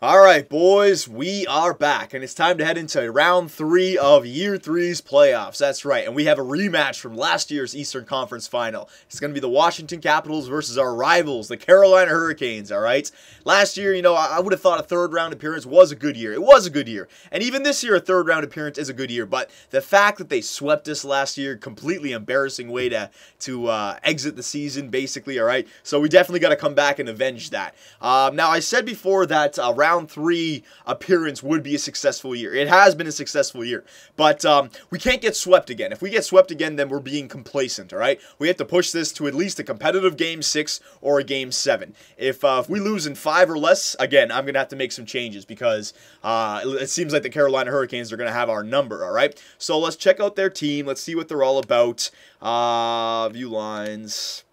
Alright, boys, we are back, and it's time to head into round 3 of Year 3's playoffs. That's right, and we have a rematch from last year's Eastern Conference Final. It's going to be the Washington Capitals versus our rivals, the Carolina Hurricanes, alright? Last year, I would have thought a third-round appearance was a good year. It was a good year. And even this year, a third-round appearance is a good year, but the fact that they swept us last year, completely embarrassing way to exit the season, basically, alright? So we definitely got to come back and avenge that. Now, I said before that round 3 appearance would be a successful year. It has been a successful year, but we can't get swept again. If we get swept again, then we're being complacent, all right? We have to push this to at least a competitive Game 6 or a Game 7. If we lose in 5 or less, again, I'm going to have to make some changes because it seems like the Carolina Hurricanes are going to have our number, all right? So let's check out their team. Let's see what they're all about. View lines.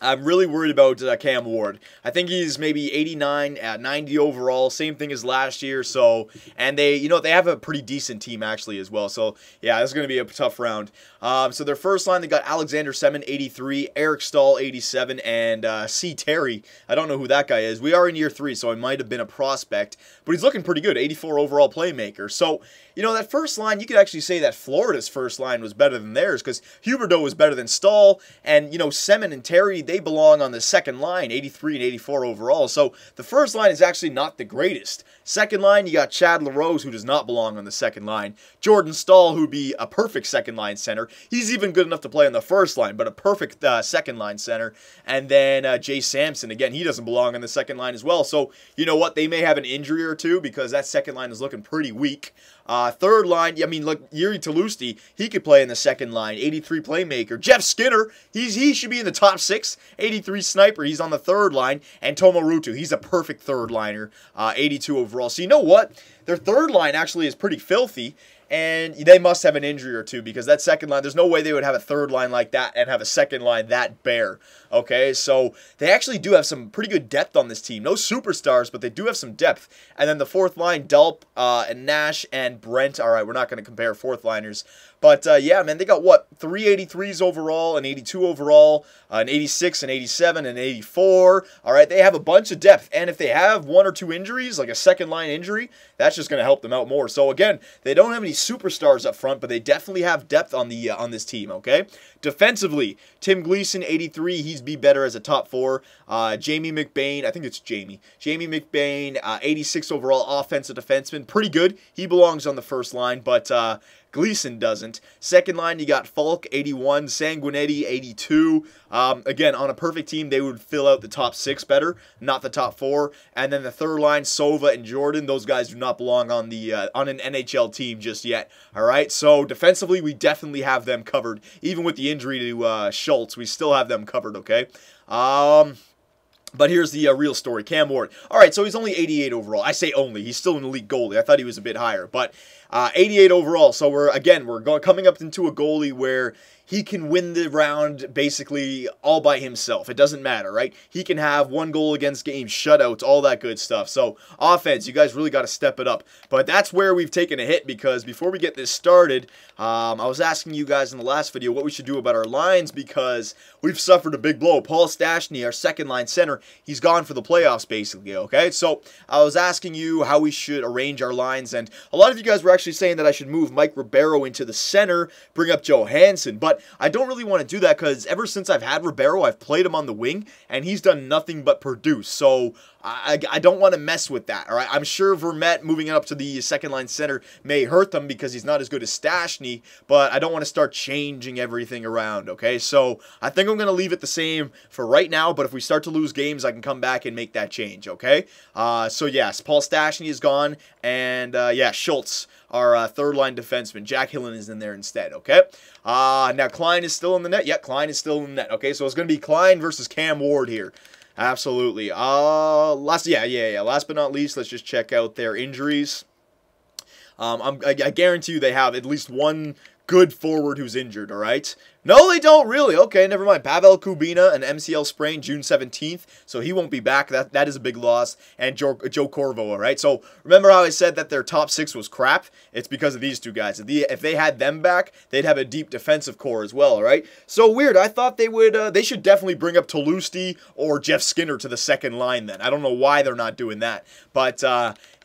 I'm really worried about Cam Ward. I think he's maybe 89 at 90 overall, same thing as last year. So, and they have a pretty decent team actually as well. So, yeah, this is going to be a tough round. So their first line, they got Alexander Semin, 83, Eric Stahl, 87, and C. Terry. I don't know who that guy is. We are in year 3, so he might have been a prospect, but he's looking pretty good, 84 overall playmaker. So, that first line, you could actually say that Florida's first line was better than theirs because Huberdeau was better than Stahl, and, Semin and Terry, they belong on the second line, 83 and 84 overall. So the first line is actually not the greatest. Second line, you got Chad LaRose, who does not belong on the second line. Jordan Stahl, who would be a perfect second line center. He's even good enough to play on the first line, but a perfect second line center. And then Jay Sampson, again, he doesn't belong on the second line as well. So, you know what? They may have an injury or two because that second line is looking pretty weak. Third line, look, Yuri Talusti, he could play in the second line, 83 playmaker. Jeff Skinner, he should be in the top 6, 83 sniper, he's on the third line. And Tomo Ruutu, he's a perfect third liner, 82 overall. So you know what? Their third line actually is pretty filthy. And they must have an injury or two because that second line, there's no way they would have a third line like that and have a second line that bare. Okay, so they actually do have some pretty good depth on this team. No superstars, but they do have some depth. And then the fourth line, Delp, and Nash, and Brent. All right, we're not going to compare fourth liners. But, yeah, man, they got, what, 3 83s overall, an 82 overall, an 86, an 87, an 84. All right, they have a bunch of depth. And if they have 1 or 2 injuries, like a second-line injury, that's just going to help them out more. So, again, they don't have any superstars up front, but they definitely have depth on the on this team, okay? Defensively, Tim Gleason, 83. He's be better as a top 4. Jamie McBain, I think it's Jamie. Jamie McBain, 86 overall offensive defenseman. Pretty good. He belongs on the first line, but Gleason doesn't. Second line, you got Falk, 81, Sanguinetti, 82. Again, on a perfect team, they would fill out the top 6 better, not the top 4. And then the third line, Sova and Jordan, those guys do not belong on the on an NHL team just yet. All right, so defensively, we definitely have them covered. Even with the injury to Schultz, we still have them covered, okay? But here's the real story. Cam Ward. All right, so he's only 88 overall. I say only. He's still an elite goalie. I thought he was a bit higher. But 88 overall. So we're coming up into a goalie where he can win the round basically all by himself. It doesn't matter, right? He can have 1 goal against games, shutouts, all that good stuff. So offense, you guys really got to step it up. But that's where we've taken a hit because before we get this started, I was asking you guys in the last video what we should do about our lines because we've suffered a big blow. Paul Stastny, our second line center, he's gone for the playoffs basically, okay? So I was asking you how we should arrange our lines, and a lot of you guys were actually saying that I should move Mike Ribeiro into the center, bring up Johansson, but I don't really want to do that because ever since I've had Ribeiro, I've played him on the wing, and he's done nothing but produce. So I don't want to mess with that, all right? I'm sure Vermette moving up to the second-line center may hurt them because he's not as good as Stastny, but I don't want to start changing everything around, okay? So I think I'm going to leave it the same for right now, but if we start to lose games, I can come back and make that change, okay? So yes, Paul Stastny is gone, and yeah, Schultz, our third-line defenseman. Jack Hillen is in there instead, okay? Now, Klein is still in the net. Yeah, Klein is still in the net, okay? So it's going to be Klein versus Cam Ward here. Absolutely. Last but not least, let's just check out their injuries. I guarantee you they have at least one good forward who's injured, all right? No, they don't really. Okay, never mind. Pavel Kubina, an MCL sprain, June 17th, so he won't be back. That is a big loss. And Joe Corvo, all right? So remember how I said that their top six was crap? It's because of these two guys. If they had them back, they'd have a deep defensive core as well, all right? So weird. I thought they should definitely bring up Toulouse or Jeff Skinner to the second line then. I don't know why they're not doing that. But,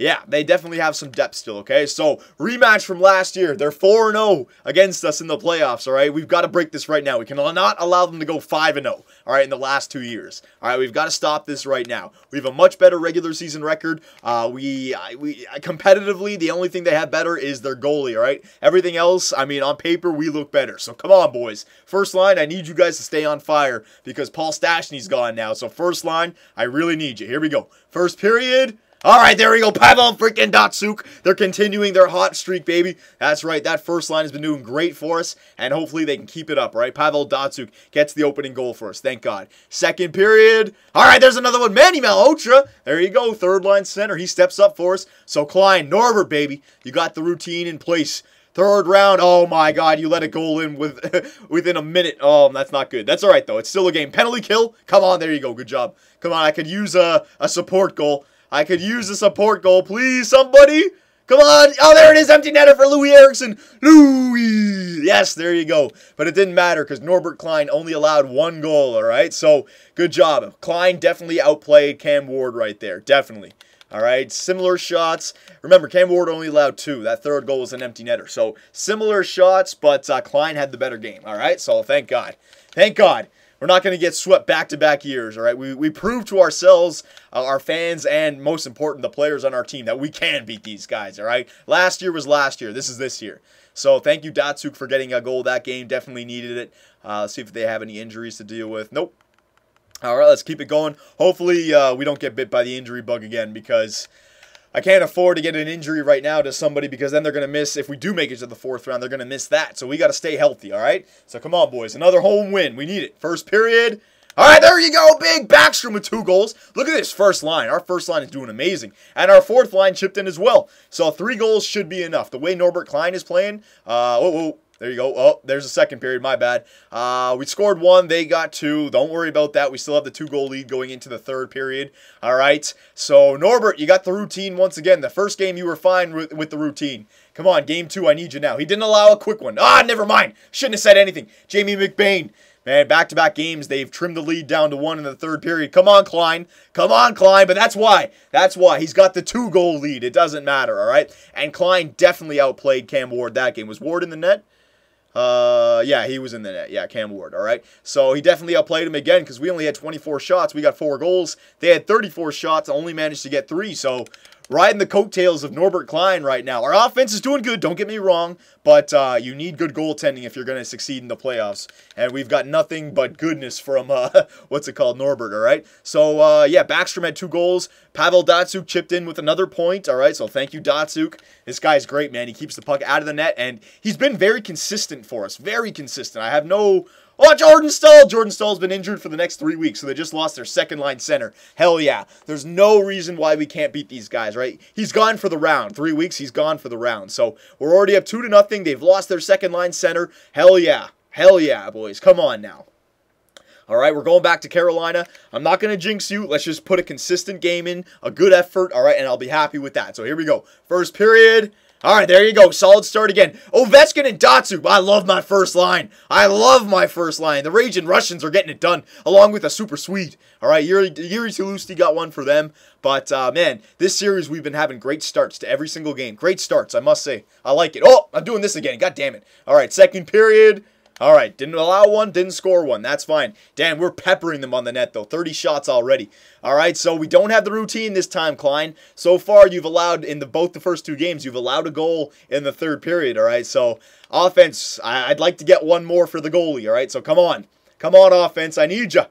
yeah, they definitely have some depth still, okay? So, rematch from last year. They're 4-0 against us in the playoffs, all right? We've got to break this right now. We cannot allow them to go 5-0, all right, in the last 2 years. All right, we've got to stop this right now. We have a much better regular season record. Competitively, the only thing they have better is their goalie, all right? Everything else, I mean, on paper, we look better. So, come on, boys. First line, I need you guys to stay on fire because Paul Stastny's gone now. So, first line, I really need you. Here we go. First period. All right, there we go. Pavel freaking Datsyuk. They're continuing their hot streak, baby. That's right. That first line has been doing great for us, and hopefully they can keep it up, all right? Pavel Datsyuk gets the opening goal for us. Thank God. Second period. All right, there's another one. Manny Malhotra. There you go. Third line center. He steps up for us. So, Klein, Norbert, baby. You got the routine in place. Third round, oh my God, you let a goal in within a minute. Oh, that's not good. That's all right, though. It's still a game. Penalty kill. Come on, there you go. Good job. Come on, I could use a support goal. I could use a support goal. Please, somebody. Come on. Oh, there it is. Empty netter for Louis Eriksson. Louis. Yes, there you go. But it didn't matter because Norbert Klein only allowed one goal, all right? So, good job. Klein definitely outplayed Cam Ward right there. Definitely. All right, similar shots. Remember, Cam Ward only allowed 2. That third goal was an empty netter. So, similar shots, but Klein had the better game. All right, so thank God. Thank God. We're not going to get swept back-to-back years, all right? We proved to ourselves, our fans, and most important, the players on our team, that we can beat these guys, all right? Last year was last year. This is this year. So, thank you, Datsyuk, for getting a goal that game. Definitely needed it. See if they have any injuries to deal with. Nope. All right, let's keep it going. Hopefully, we don't get bit by the injury bug again because I can't afford to get an injury right now to somebody because then they're going to miss, if we do make it to the 4th round, they're going to miss that. So we got to stay healthy, all right? So come on, boys. Another home win. We need it. First period. All right, there you go. Big Backstrom with 2 goals. Look at this first line. Our first line is doing amazing. And our 4th line chipped in as well. So 3 goals should be enough. The way Norbert Klein is playing, there you go. Oh, there's a second period. My bad. We scored 1. They got 2. Don't worry about that. We still have the 2-goal lead going into the 3rd period. All right. So, Norbert, you got the routine once again. The first game, you were fine with the routine. Come on, game 2, I need you now. He didn't allow a quick one. Never mind. Shouldn't have said anything. Jamie McBain. Man, back-to-back games, they've trimmed the lead down to 1 in the 3rd period. Come on, Klein. Come on, Klein. But that's why. That's why. He's got the 2-goal lead. It doesn't matter, all right? And Klein definitely outplayed Cam Ward that game. Was Ward in the net? Yeah, he was in the net. Yeah, Cam Ward, all right? So he definitely outplayed him again because we only had 24 shots. We got 4 goals. They had 34 shots, only managed to get 3. So riding the coattails of Norbert Klein right now. Our offense is doing good, don't get me wrong, but you need good goaltending if you're going to succeed in the playoffs. And we've got nothing but goodness from, Norbert, all right? So, yeah, Backstrom had 2 goals. Pavel Datsyuk chipped in with another point, all right? So thank you, Datsyuk. This guy's great, man. He keeps the puck out of the net, and he's been very consistent for us, very consistent. I have no... Oh, Jordan Stahl! Jordan Stahl's been injured for the next 3 weeks, so they just lost their second-line center. Hell yeah. There's no reason why we can't beat these guys, right? He's gone for the round. 3 weeks, he's gone for the round. So we're already up 2-0. They've lost their second-line center. Hell yeah. Hell yeah, boys. Come on now. All right, we're going back to Carolina. I'm not going to jinx you. Let's just put a consistent game in, a good effort, all right, and I'll be happy with that. So here we go. First period. All right, there you go. Solid start again. Ovechkin and Datsyuk. I love my first line. I love my first line. The Raging Russians are getting it done, along with a super sweet. All right, Yuri Toulouse got one for them. But, man, this series we've been having great starts to every single game. Great starts, I must say. I like it. Oh, I'm doing this again. God damn it. All right, second period. All right, didn't allow one, didn't score one. That's fine. Damn, we're peppering them on the net, though. 30 shots already. All right, so we don't have the routine this time, Klein. So far, you've allowed, in both the first 2 games, you've allowed a goal in the 3rd period, all right? So, offense, I'd like to get one more for the goalie, all right? So, come on. Come on, offense. I need you.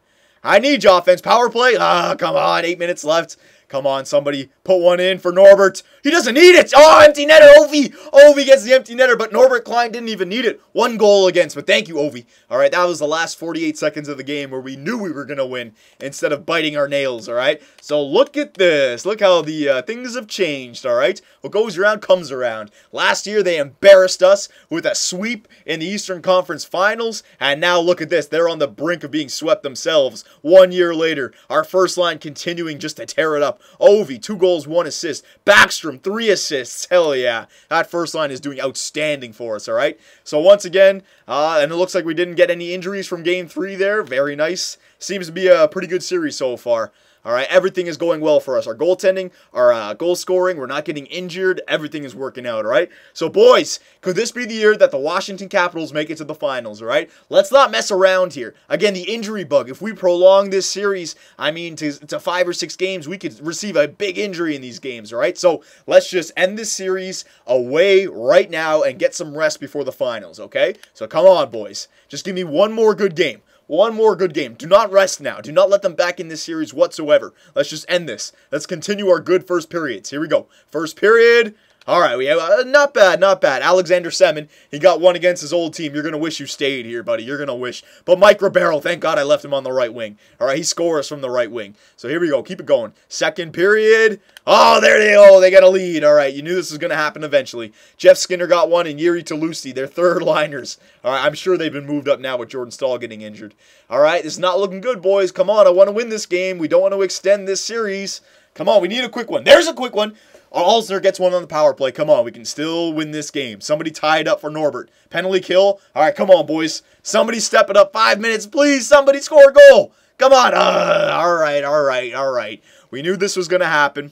I need you, offense. Power play? Come on. 8 minutes left. Come on, somebody put one in for Norbert. He doesn't need it. Oh, empty netter, Ovi. Ovi gets the empty netter, but Norbert Klein didn't even need it. 1 goal against, but thank you, Ovi. All right, that was the last 48 seconds of the game where we knew we were going to win instead of biting our nails, all right? So look at this. Look how the things have changed, all right? What goes around comes around. Last year, they embarrassed us with a sweep in the Eastern Conference Finals, and now look at this. They're on the brink of being swept themselves. 1 year later, our first line continuing just to tear it up. Ovi, 2 goals, 1 assist. Backstrom, 3 assists. Hell yeah. That first line is doing outstanding for us, all right? So once again, and it looks like we didn't get any injuries from Game 3 there. Very nice. Seems to be a pretty good series so far. All right, everything is going well for us. Our goaltending, our goal scoring, we're not getting injured. Everything is working out, all right? So, boys, could this be the year that the Washington Capitals make it to the finals, all right? Let's not mess around here. Again, the injury bug. If we prolong this series, I mean, to 5 or 6 games, we could receive a big injury in these games, all right? So, let's just end this series away right now and get some rest before the finals, okay? So, come on, boys. Just give me one more good game. One more good game. Do not rest now. Do not let them back in this series whatsoever. Let's just end this. Let's continue our good first periods. Here we go. First period. All right, we have not bad, not bad. Alexander Semin, he got one against his old team. You're going to wish you stayed here, buddy. You're going to wish. But Mike Ribeiro, thank God I left him on the right wing. All right, he scores from the right wing. So here we go. Keep it going. Second period. Oh, there they go. They got a lead. All right, you knew this was going to happen eventually. Jeff Skinner got one and Yuri Talusi, their third liners. All right, I'm sure they've been moved up now with Jordan Stahl getting injured. All right, this is not looking good, boys. Come on, I want to win this game. We don't want to extend this series. Come on, we need a quick one. There's a quick one. Alzer gets one on the power play. Come on, we can still win this game. Somebody tie it up for Norbert. Penalty kill. All right, come on, boys. Somebody step it up. 5 minutes, please. Somebody score a goal. Come on. All right. We knew this was going to happen.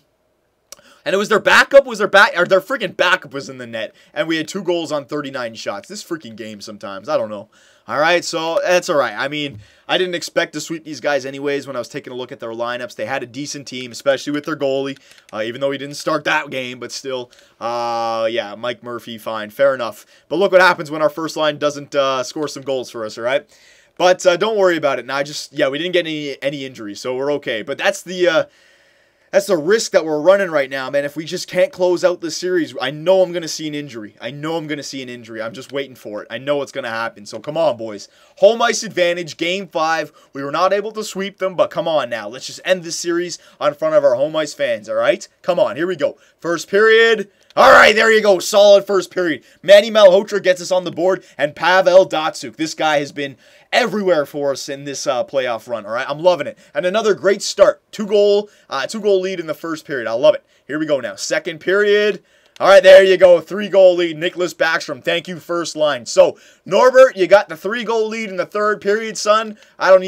And it was their backup, their freaking backup was in the net. And we had 2 goals on 39 shots. This freaking game sometimes. I don't know. All right, so that's all right. I mean, I didn't expect to sweep these guys anyways when I was taking a look at their lineups. They had a decent team, especially with their goalie, even though he didn't start that game. But still, yeah, Mike Murphy, fine, fair enough. But look what happens when our first line doesn't score some goals for us, all right? But don't worry about it. Now, we didn't get any injuries, so we're okay. But that's the risk that we're running right now, man. If we just can't close out this series, I know I'm going to see an injury. I'm just waiting for it. I know it's going to happen. So come on, boys. Home ice advantage, Game 5. We were not able to sweep them, but come on now. Let's just end this series in front of our home ice fans, all right? Come on, here we go. First period. All right, there you go. Solid first period. Manny Malhotra gets us on the board, and Pavel Datsyuk. This guy has been everywhere for us in this playoff run, all right? I'm loving it. And another great start. 2-goal lead in the first period. I love it. Here we go now. Second period. All right, there you go. 3-goal lead. Nicholas Backstrom. Thank you, first line. So, Norbert, you got the 3-goal lead in the third period, son. I don't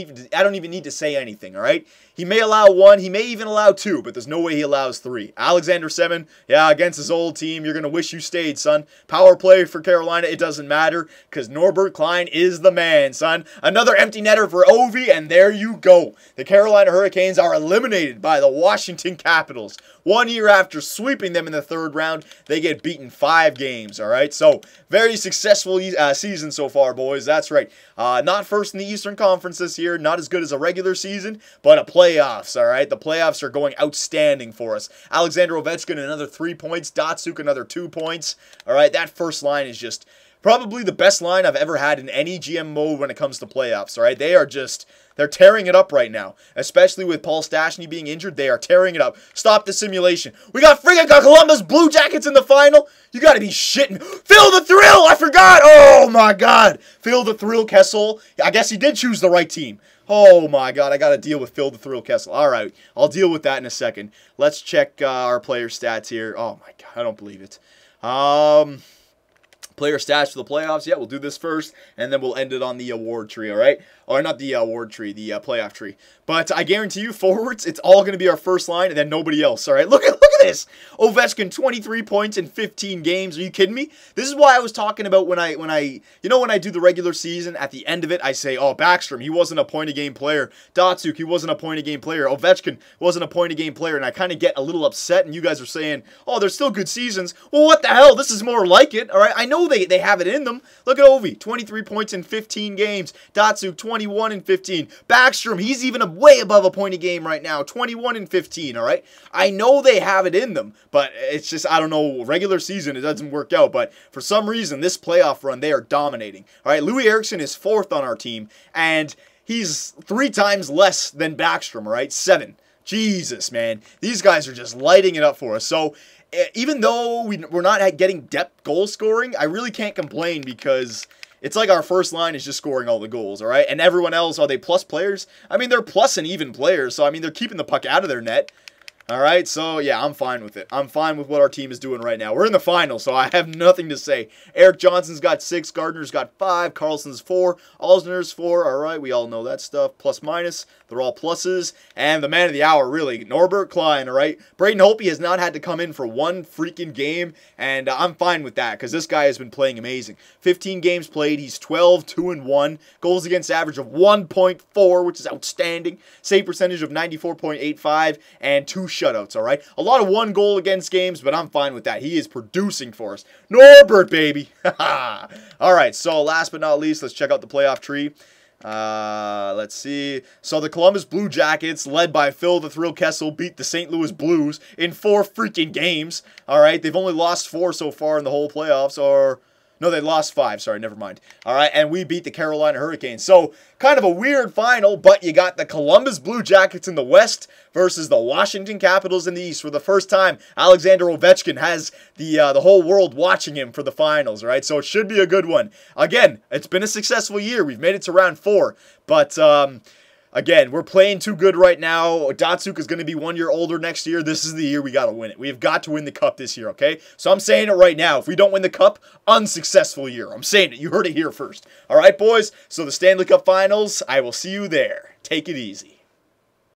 even need to say anything, all right? He may allow 1, he may even allow 2, but there's no way he allows 3. Alexander Semin, yeah, against his old team, you're going to wish you stayed, son. Power play for Carolina, it doesn't matter, because Norbert Klein is the man, son. Another empty netter for Ovi, and there you go. The Carolina Hurricanes are eliminated by the Washington Capitals. 1 year after sweeping them in the third round, they get beaten 5 games, all right? So, very successful season so far, boys. That's right. Not first in the Eastern Conference this year, not as good as a regular season, but a playoffs, all right? The playoffs are going outstanding for us. Alexander Ovechkin, another 3 points. Datsyuk, another 2 points. All right, that first line is just probably the best line I've ever had in any GM mode when it comes to playoffs, all right? They're tearing it up right now. Especially with Paul Stastny being injured, they are tearing it up. Stop the simulation. We got friggin' Columbus Blue Jackets in the final? You gotta be shitting. Phil the Thrill! I forgot! Oh my god! Phil the Thrill Kessel. I guess he did choose the right team. Oh my god, I gotta deal with Phil the Thrill Kessel. Alright, I'll deal with that in a second. Let's check our player stats here. Oh my god, I don't believe it. Player stats for the playoffs. Yeah, we'll do this first, and then we'll end it on the award tree, all right? Or not the award tree, the playoff tree. But I guarantee you, forwards, it's all going to be our first line, and then nobody else, all right? Look at this. Ovechkin, 23 points in 15 games. Are you kidding me? This is why I was talking about when I do the regular season, at the end of it, I say, oh, Backstrom, he wasn't a point-a-game player. Datsuk, he wasn't a point-a-game player. Ovechkin wasn't a point-a-game player. And I kind of get a little upset, and you guys are saying, oh, they're still good seasons. Well, what the hell? This is more like it, all right? I know they have it in them. Look at Ovi, 23 points in 15 games. Datsuk, 21 in 15. Backstrom, he's even way above a point a game right now, 21 in 15, all right? I know they have it in them, but it's just, I don't know, regular season, it doesn't work out. But for some reason, this playoff run, they are dominating. All right, Louis Eriksson is 4th on our team, and he's 3 times less than Backstrom, all right? 7. Jesus, man. These guys are just lighting it up for us. So even though we're not getting depth goal scoring, I really can't complain because it's like our first line is just scoring all the goals, all right? And everyone else, are they plus players? I mean, they're plus and even players, so I mean, they're keeping the puck out of their net. All right, so yeah, I'm fine with it. I'm fine with what our team is doing right now. We're in the final, so I have nothing to say. Eric Johnson's got 6, Gardner's got 5, Carlson's 4, Alsner's 4. All right, we all know that stuff. Plus, minus, they're all pluses. And the man of the hour, really, Norbert Klein, all right? Braden Holtby has not had to come in for one freaking game, and I'm fine with that because this guy has been playing amazing. 15 games played, he's 12, 2-1, goals against average of 1.4, which is outstanding, save percentage of 94.85, and 2 shutouts, all right? A lot of 1 goal against games, but I'm fine with that. He is producing for us. Norbert, baby! All right, so last but not least, let's check out the playoff tree. Let's see. So the Columbus Blue Jackets, led by Phil the Thrill Kessel, beat the St. Louis Blues in 4 freaking games, all right? They've only lost 4 so far in the whole playoffs, or... No, they lost 5. Sorry, never mind. All right, and we beat the Carolina Hurricanes. So, kind of a weird final, but you got the Columbus Blue Jackets in the West versus the Washington Capitals in the East. For the first time, Alexander Ovechkin has the whole world watching him for the finals, all right? So, it should be a good one. Again, it's been a successful year. We've made it to round 4, but... Again, we're playing too good right now. Datsuk is going to be 1 year older next year. This is the year we got to win it. We have got to win the cup this year, okay? So I'm saying it right now. If we don't win the cup, unsuccessful year. I'm saying it. You heard it here first. All right, boys? So the Stanley Cup Finals, I will see you there. Take it easy.